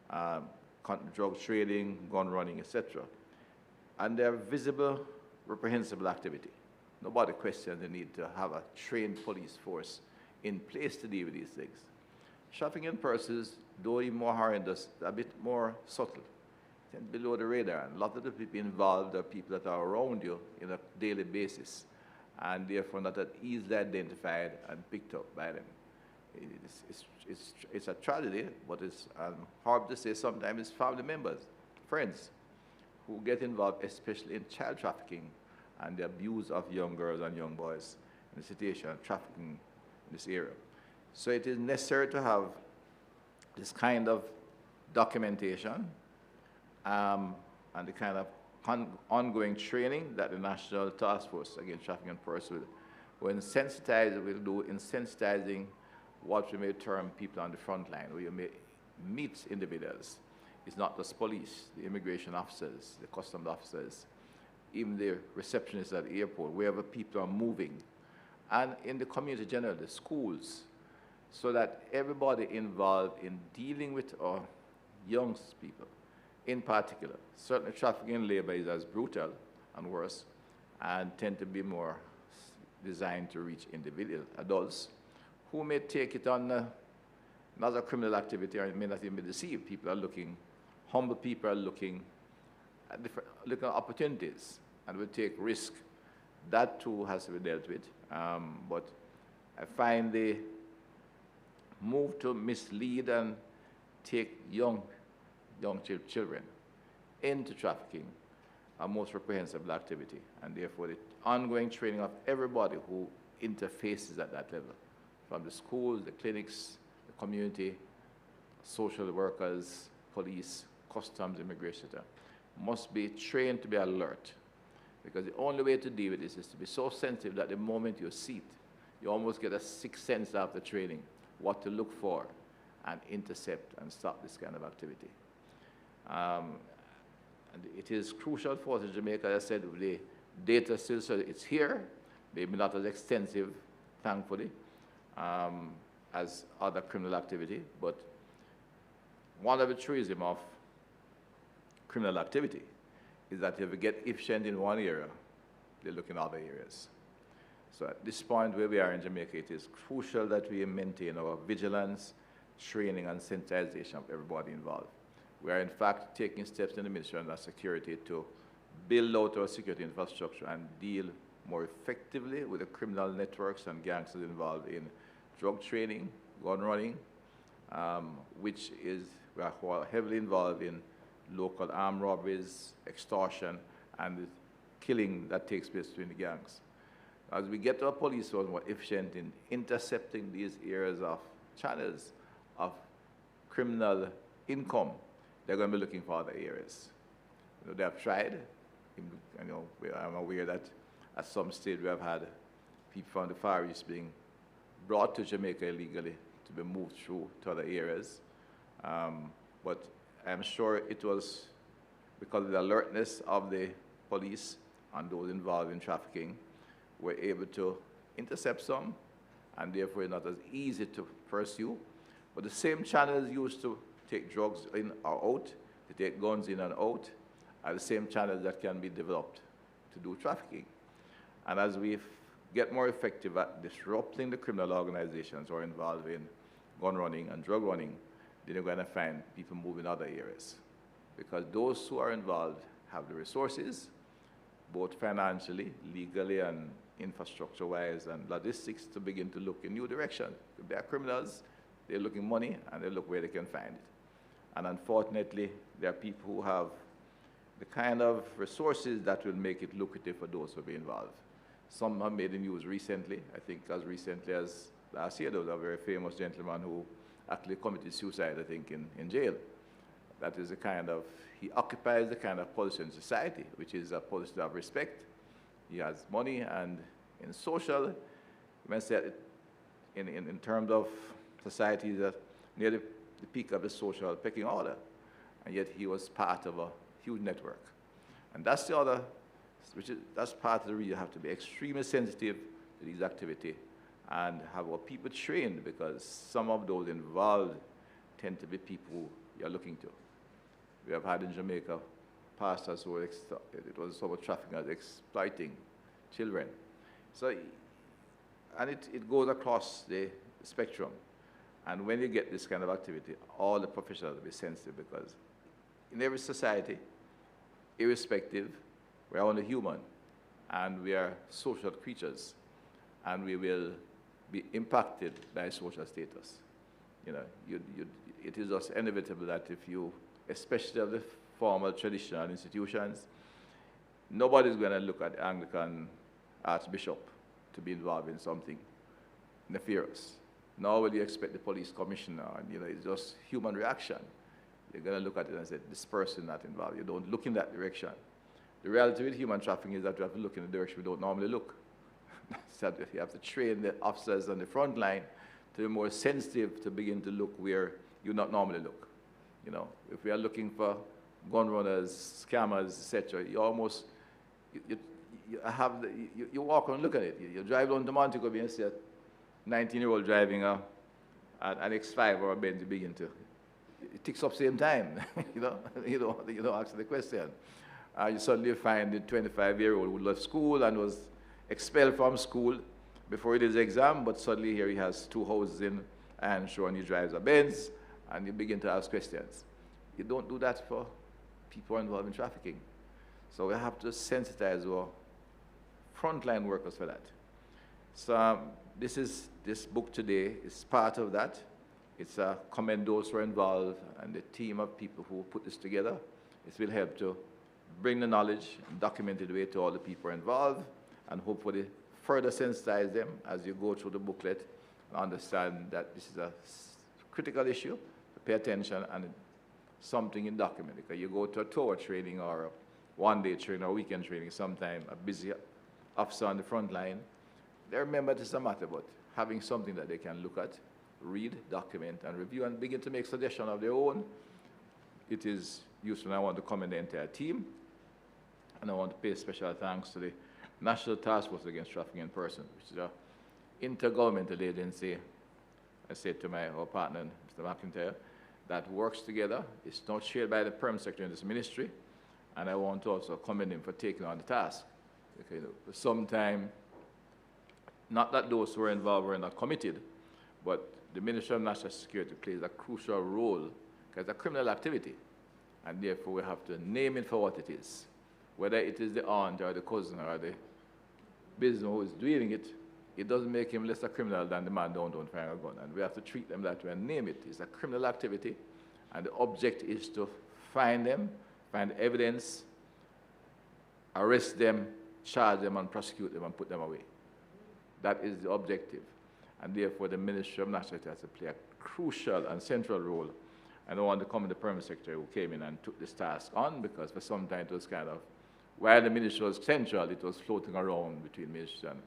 drug trading, gun running, etc. And they're visible, reprehensible activity. Nobody questions the need to have a trained police force in place to deal with these things. Trafficking in persons, though even more horrendous, a bit more subtle, and below the radar. And a lot of the people involved are people that are around you on a daily basis, and therefore not that easily identified and picked up by them. It's a tragedy, but it's hard to say sometimes it's family members, friends, who get involved, especially in child trafficking and the abuse of young girls and young boys in the situation of trafficking in this area. So it is necessary to have this kind of documentation and the kind of ongoing training that the National Taskforce Against Trafficking in Persons will do in sensitizing what we may term people on the front line, where you may meet individuals. It's not just police, the immigration officers, the customs officers, even the receptionists at the airport, wherever people are moving, and in the community generally, the schools, so that everybody involved in dealing with our young people, in particular. Certainly trafficking in labor is as brutal and worse, and tend to be more designed to reach individual adults who may take it on another criminal activity or may not even be deceived. People are looking, humble people are looking at opportunities and will take risk. That too has to be dealt with. But I find the move to mislead and take young children into trafficking a most reprehensible activity, and therefore the ongoing training of everybody who interfaces at that level, from the schools, the clinics, the community, social workers, police, customs, immigration, etc., must be trained to be alert. Because the only way to deal with this is to be so sensitive that the moment you see it, you almost get a sixth sense after training, what to look for and intercept and stop this kind of activity. And it is crucial for us in Jamaica, as I said, the data still says it's here, maybe not as extensive, thankfully, as other criminal activity, but one of the truisms of criminal activity is that if you get efficient in one area, they look in other areas. So at this point where we are in Jamaica, it is crucial that we maintain our vigilance, training, and sensitization of everybody involved. We are in fact taking steps in the Ministry of Security to build out our security infrastructure and deal more effectively with the criminal networks and gangsters involved in drug trading, gun running, which is, we are heavily involved in local armed robberies, extortion, and the killing that takes place between the gangs. As we get our police force more efficient in intercepting these areas of channels of criminal income, they're going to be looking for other areas. You know, they have tried. I'm aware that at some stage we have had people from the Far East being brought to Jamaica illegally to be moved through to other areas. But I'm sure it was because of the alertness of the police and those involved in trafficking, were able to intercept some, and therefore not as easy to pursue. But the same channels used to take drugs in or out, to take guns in and out, are the same channels that can be developed to do trafficking. And as we get more effective at disrupting the criminal organizations who are involved in gun running and drug running, then you're going to find people move in other areas. Because those who are involved have the resources, both financially, legally, and infrastructure-wise, and logistics, to begin to look in new direction. If they are criminals, they're looking money, and they look where they can find it. And unfortunately, there are people who have the kind of resources that will make it lucrative for those who be involved. Some have made the news recently. I think as recently as last year, there was a very famous gentleman who actually committed suicide, I think, in jail. That is the kind of, he occupies the kind of position in society, which is a position of respect. He has money, and in social, you might say in terms of society, that near the peak of the social pecking order, and yet he was part of a huge network. And that's the other, that's part of the reason you have to be extremely sensitive to these activities and have our people trained, because some of those involved tend to be people who you're looking to. We have had in Jamaica pastors who were, it was sort of trafficking as exploiting children. So, and it goes across the spectrum. And when you get this kind of activity, all the professionals will be sensitive, because in every society, irrespective, we're only human, and we are social creatures, and we will be impacted by social status. You know, it is just inevitable that if you, especially of the formal traditional institutions, nobody's going to look at the Anglican Archbishop to be involved in something nefarious. Nor will you expect the police commissioner, and you know, it's just human reaction. You're going to look at it and say, this person not involved. You don't look in that direction. The reality with human trafficking is that we have to look in the direction we don't normally look. So you have to train the officers on the front line to be more sensitive, to begin to look where you not normally look. You know, if we are looking for gun runners, scammers, etc., you almost, you walk and look at it. You drive down to Montego Bay and see a 19-year-old driving an X5 or a Benz, you begin to, it ticks up same time. You know, you don't ask the question. You suddenly find the 25-year-old who left school and was expelled from school before he did his exam, but suddenly here he has 2 houses in Anshore and he drives a Benz, and you begin to ask questions. You don't do that for people involved in trafficking. So we have to sensitize our frontline workers for that. So this book today is part of that. It's a commend those who are involved and the team of people who put this together. It will help to bring the knowledge and document it away to all the people involved, and hopefully further sensitize them as you go through the booklet and understand that this is a critical issue to pay attention, and something in document. Because you go to a tour training or a one-day training or weekend training, sometime a busy officer on the front line, they remember this is a matter, but having something that they can look at, read, document, and review, and begin to make suggestions of their own, it is useful. And I want to commend the entire team, and I want to pay special thanks to the National Taskforce Against Trafficking in Persons, which is an intergovernmental agency, I said to our partner, Mr. McIntyre, that works together. It's not shared by the Permanent Secretary in this ministry, and I want to also commend him for taking on the task. Okay, sometimes, not that those who are involved were not committed, but the Ministry of National Security plays a crucial role, because it's a criminal activity, and therefore we have to name it for what it is. Whether it is the aunt or the cousin or the business who is doing it, it doesn't make him less a criminal than the man down firing a gun. And we have to treat them that way and name it. It's a criminal activity, and the object is to find them, find evidence, arrest them, charge them, and prosecute them and put them away. That is the objective. And therefore, the Ministry of National Security has to play a crucial and central role. And I want to commend the Permanent Secretary who came in and took this task on, because for some time it was kind of, while the ministry was central, it was floating around between ministries. And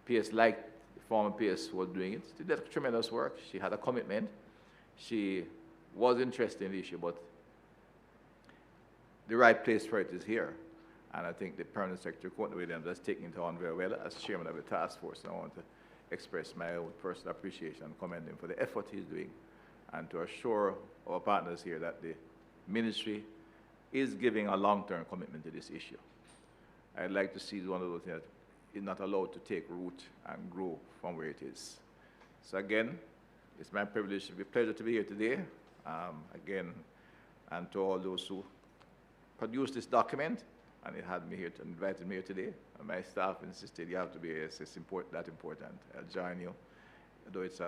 PS, like the former PS was doing it, she did tremendous work. She had a commitment. She was interested in the issue, but the right place for it is here. And I think the Permanent Secretary, Courtney Williams, has taken it on very well as chairman of the task force. And I want to express my own personal appreciation and commend him for the effort he's doing, and to assure our partners here that the ministry is giving a long-term commitment to this issue. I'd like to see one of those things that is not allowed to take root and grow from where it is. So again, it's my privilege, it's a pleasure to be here today. Again, and to all those who produced this document, and it had me here, invited me here today, and my staff insisted you have to be here, it's that important. I'll join you, though it's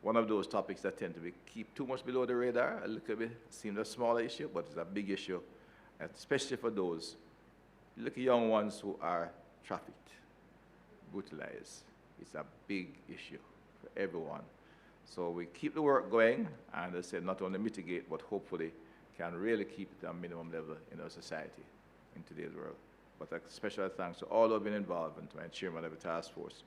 one of those topics that tend to be keep too much below the radar. A little bit seems a smaller issue, but it's a big issue, especially for those little young ones who are trafficked, brutalized. It's a big issue for everyone. So we keep the work going, and as I said, not only mitigate, but hopefully can really keep it at a minimum level in our society in today's world. But a special thanks to all who have been involved, and to my chairman of the task force.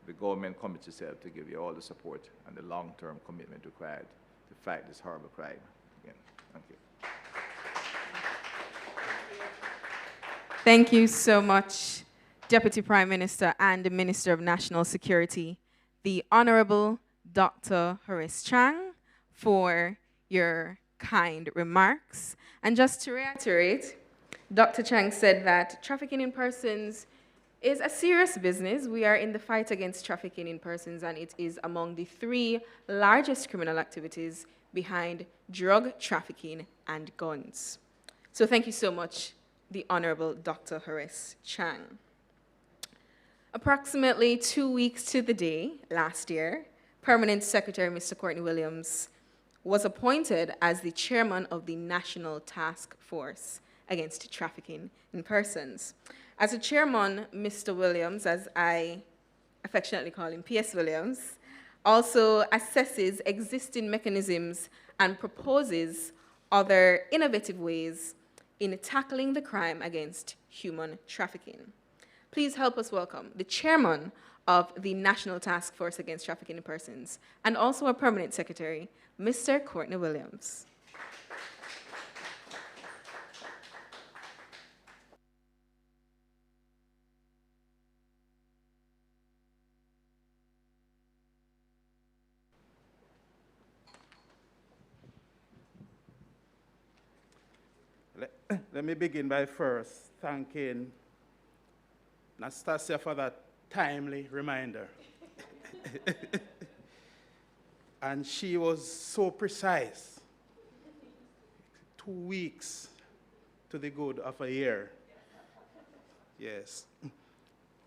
The government commits itself to give you all the support and the long-term commitment required to fight this horrible crime. Again, thank you. Thank you so much, Deputy Prime Minister and the Minister of National Security, the Honorable Dr. Horace Chang, for your kind remarks. And just to reiterate, Dr. Chang said that trafficking in persons is a serious business. We are in the fight against trafficking in persons, and it is among the 3 largest criminal activities behind drug trafficking and guns. So thank you so much, the Honorable Dr. Horace Chang. Approximately 2 weeks to the day last year, Permanent Secretary Mr. Courtney Williams was appointed as the chairman of the National Task Force against Trafficking in Persons. As a chairman, Mr. Williams, as I affectionately call him, P.S. Williams, also assesses existing mechanisms and proposes other innovative ways in tackling the crime against human trafficking. Please help us welcome the chairman of the National Task Force Against Trafficking in Persons and also a permanent secretary, Mr. Courtney Williams. Let me begin by first thanking Nastasia for that timely reminder. And she was so precise. 2 weeks to the good of a year. Yes,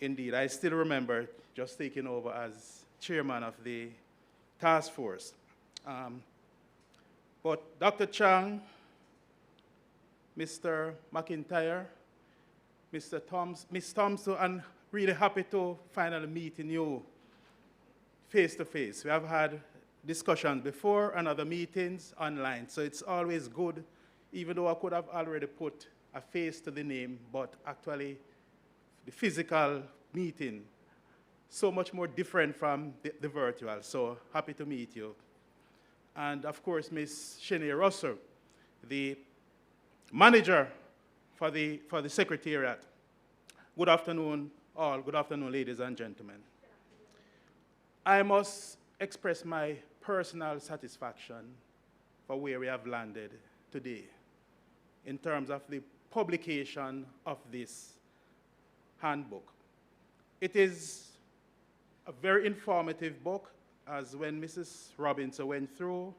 indeed. I still remember just taking over as chairman of the task force. But Dr. Chang, Mr. McIntyre, Miss Thompson, I'm really happy to finally meeting you face to face. We have had discussions before and other meetings online, so it's always good, even though I could have already put a face to the name, but actually the physical meeting, so much more different from the virtual, so happy to meet you. And of course, Miss Shanae Russell, the manager for the Secretariat. Good afternoon, all. Good afternoon, ladies and gentlemen. I must express my personal satisfaction for where we have landed today in terms of the publication of this handbook. It is a very informative book, as when Mrs. Robinson went through,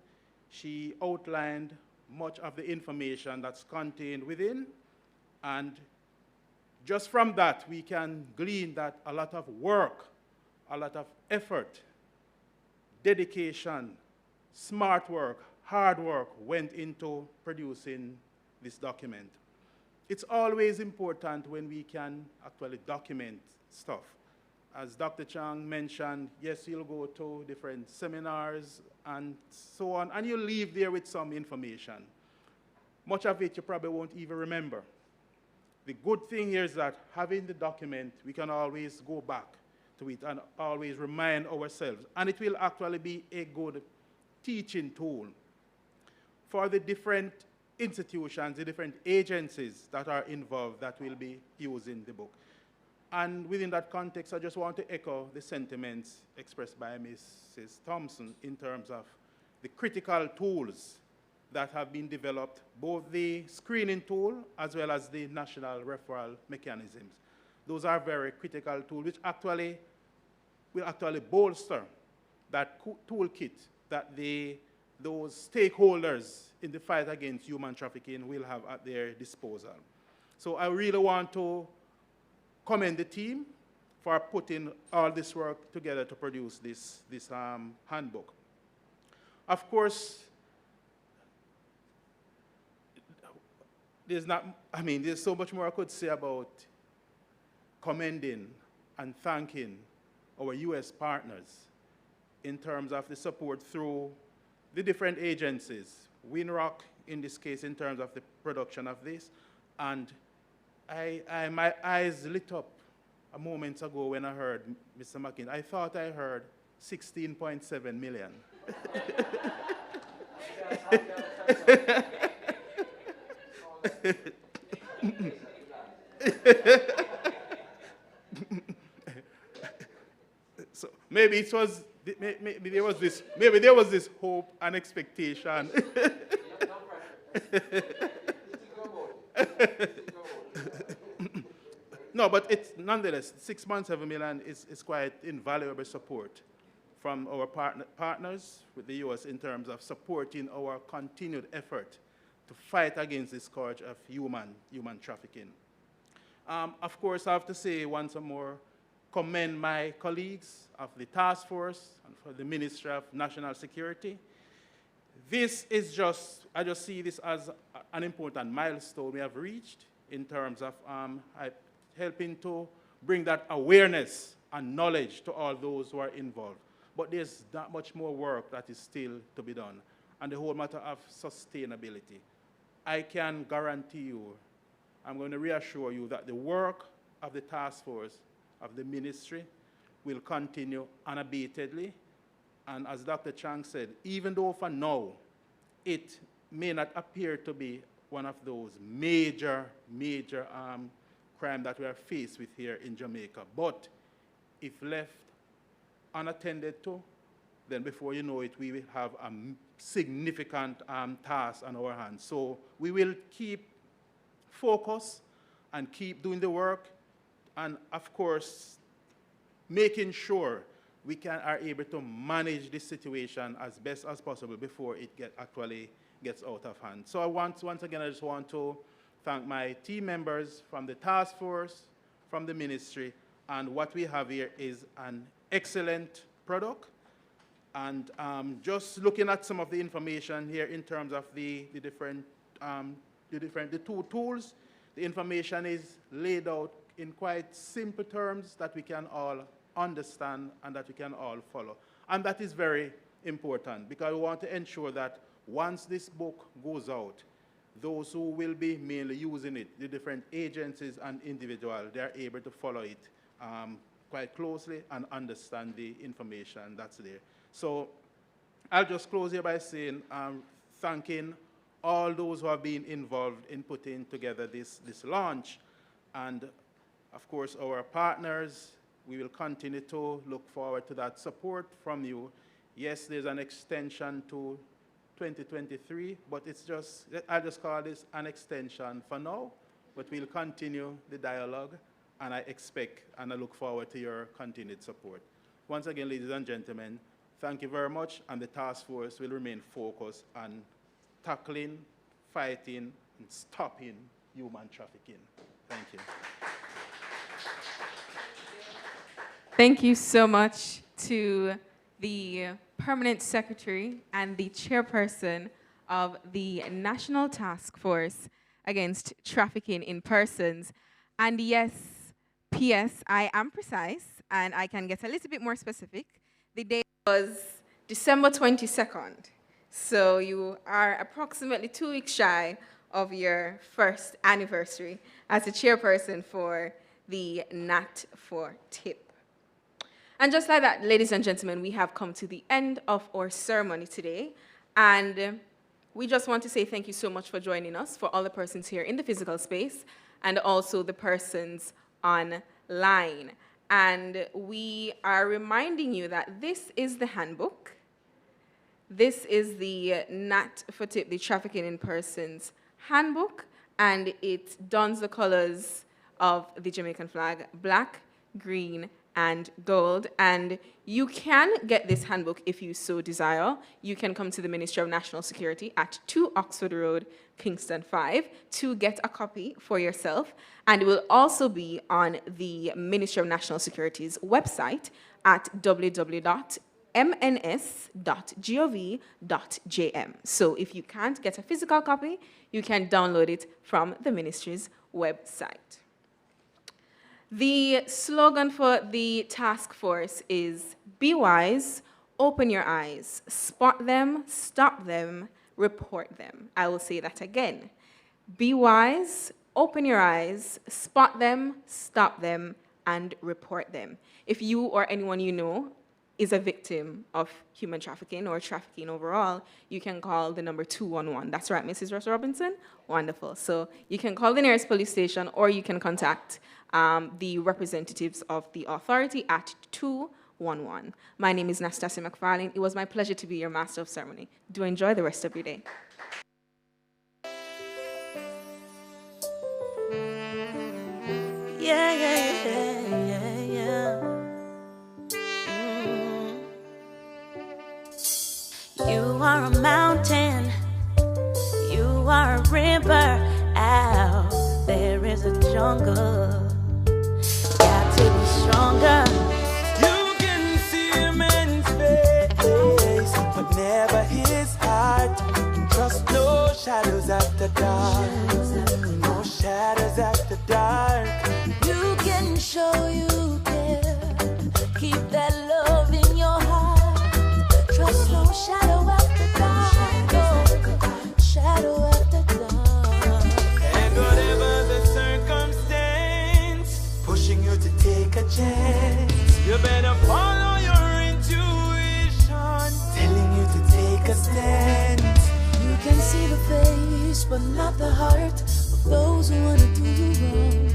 she outlined much of the information that's contained within, and just from that, we can glean that a lot of work, a lot of effort, dedication, smart work, hard work went into producing this document. It's always important when we can actually document stuff. As Dr. Chang mentioned, yes, you'll go to different seminars and so on, and you'll leave there with some information. Much of it you probably won't even remember. The good thing here is that having the document, we can always go back to it and always remind ourselves. And it will actually be a good teaching tool for the different institutions, the different agencies that are involved that will be using the book. And within that context, I just want to echo the sentiments expressed by Mrs. Thompson in terms of the critical tools that have been developed, both the screening tool as well as the national referral mechanisms. Those are very critical tools, which actually will actually bolster that toolkit that those stakeholders in the fight against human trafficking will have at their disposal. So I really want to commend the team for putting all this work together to produce this handbook. Of course, there's so much more I could say about commending and thanking our U.S. partners in terms of the support through the different agencies. Winrock, in this case, in terms of the production of this. And my eyes lit up a moment ago when I heard Mr. McKinney. I thought I heard 16.7 million. So maybe it was maybe there was this hope and expectation. No, but it's nonetheless, 6.7 million is quite invaluable support from our partners with the U.S. in terms of supporting our continued effort to fight against this scourge of human trafficking. Of course, I have to say once more, commend my colleagues of the task force and for the Ministry of National Security. This is I just see this as an important milestone we have reached in terms of helping to bring that awareness and knowledge to all those who are involved. But there's that much more work that is still to be done. And the whole matter of sustainability. I can guarantee you, I'm going to reassure you that the work of the task force, of the ministry, will continue unabatedly. And as Dr. Chang said, even though for now, it may not appear to be one of those major crimes that we are faced with here in Jamaica, but if left unattended to, then before you know it, we will have a significant task on our hands. So we will keep focus and keep doing the work, and of course, making sure we are able to manage this situation as best as possible before it actually gets out of hand. So once again, I just want to thank my team members from the task force, from the ministry, and what we have here is an excellent product. And just looking at some of the information here in terms of the two tools, the information is laid out in quite simple terms that we can all understand and that we can all follow. And that is very important because we want to ensure that once this book goes out, those who will be mainly using it, the different agencies and individuals, they are able to follow it quite closely and understand the information that's there. So I'll just close here by saying, thanking all those who have been involved in putting together this launch. And of course, our partners, we will continue to look forward to that support from you. Yes, there's an extension to 2023, but I'll just call this an extension for now, but we'll continue the dialogue, and I expect and I look forward to your continued support. Once again, ladies and gentlemen, thank you very much, and the task force will remain focused on tackling, fighting, and stopping human trafficking. Thank you. Thank you so much to the Permanent Secretary and the Chairperson of the National Task Force Against Trafficking in Persons. And yes, P.S., I am precise, and I can get a little bit more specific. The date was December 22nd. So you are approximately 2 weeks shy of your first anniversary as a chairperson for the NATFATIP. And just like that, ladies and gentlemen, we have come to the end of our ceremony today. And we just want to say thank you so much for joining us, for all the persons here in the physical space and also the persons online. And we are reminding you that this is the handbook. This is the NATFATIP, the Trafficking in Persons handbook, and it dons the colors of the Jamaican flag, black, green, and gold. And you can get this handbook if you so desire. You can come to the Ministry of National Security at 2 Oxford Road, Kingston 5, to get a copy for yourself. And it will also be on the Ministry of National Security's website at www.mns.gov.jm. So if you can't get a physical copy, you can download it from the ministry's website. The slogan for the task force is be wise, open your eyes, spot them, stop them, report them. I will say that again. Be wise, open your eyes, spot them, stop them, and report them. If you or anyone you know is a victim of human trafficking or trafficking overall, you can call the number 211. That's right, Mrs. Ross Robinson? Wonderful. So you can call the nearest police station, or you can contact the representatives of the authority at 211. My name is Nastasia McFarlane. It was my pleasure to be your master of ceremony. Do enjoy the rest of your day. are a mountain, you are a river. Out there is a jungle. Got to be stronger. You can see a man's face, but never his heart. Trust no shadows after dark. No shadows after dark. You can show you care. Keep that love in your heart. Trust no shadow after dark. No shadow after dark. And whatever the circumstance, pushing you to take a chance, you better follow your intuition, telling you to take a stand. You can see the face, but not the heart of those who wanna do you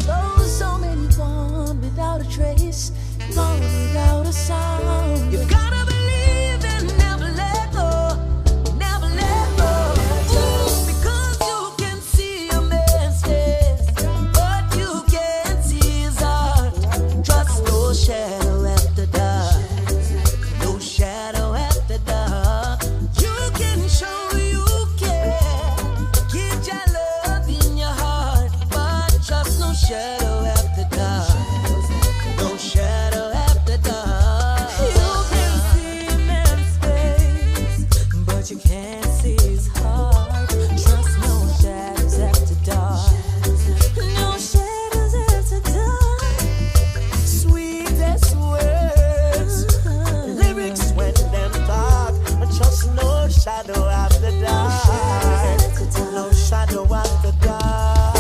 wrong. So many gone without a trace, gone without a sound. You gotta believe and never let go, never let go. Ooh, because you can see a man's face, but you can't see his heart. Trust no shadow after dark, no shadow after dark. You can show you care, keep your love in your heart, but trust no shadow after dark, no shadow after dark. You can see a man's face, but you can't see his heart. Trust no shadows after dark, no shadows after dark. Sweetest words, lyrics when them talk. Just no shadow after dark. No shadow after dark.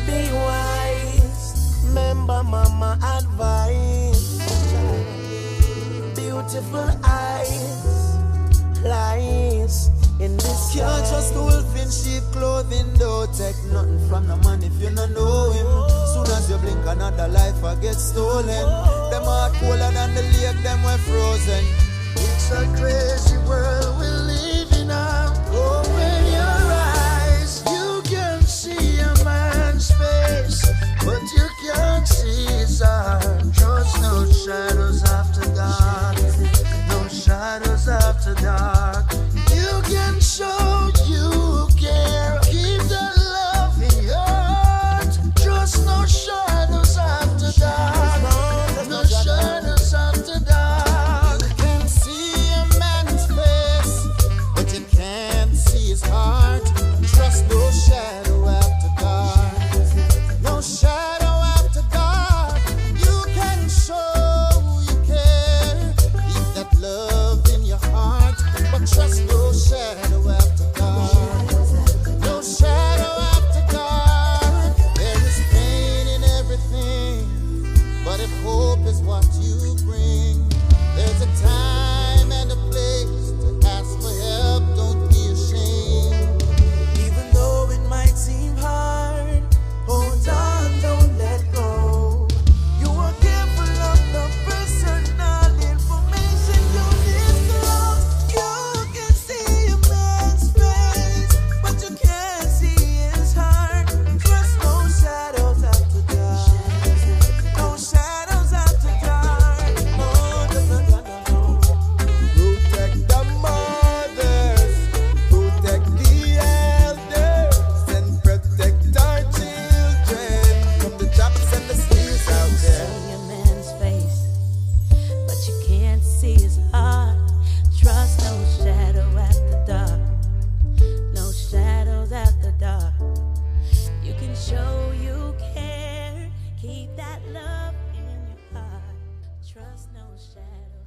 Be wise, remember mama advice. Beautiful eyes, lies in this. Can't trust the wolf in sheep clothing. Don't take nothing from the man if you don't know him. Soon as you blink, another life will get stolen. Them heart colder than the lake, them were frozen. It's a crazy world we live in now. Open your eyes, you can see a man's face, but you can't see his heart. Trust no shadows after dark, no shadows after dark. You can show you care, keep the love in your heart. Trust no shadows after dark, no shadows after dark. You can see a man's face, but you can't see his heart. Trust no shadow after dark, no shadow after dark. You can show you care, keep that love in your heart, but trust no shadow after dark, no shadow after dark. There is pain in everything, but if hope is what you bring, there's a time and a place to ask for help. Don't be ashamed. Even though it might seem hard, hold on, don't let go. You are careful of the personal information you disclose. You can see a man's face, but you can't see his heart. Trust no shadows after dark, no shadows after dark. No, no, no, no, no. Protect the mothers, protect the elders, and protect our children from the traps and the snares out there. See a man's face, but you can't see his heart. Trust no shadow after dark, no shadows after dark. You can show you care, keep that love in your heart. Trust no shadow.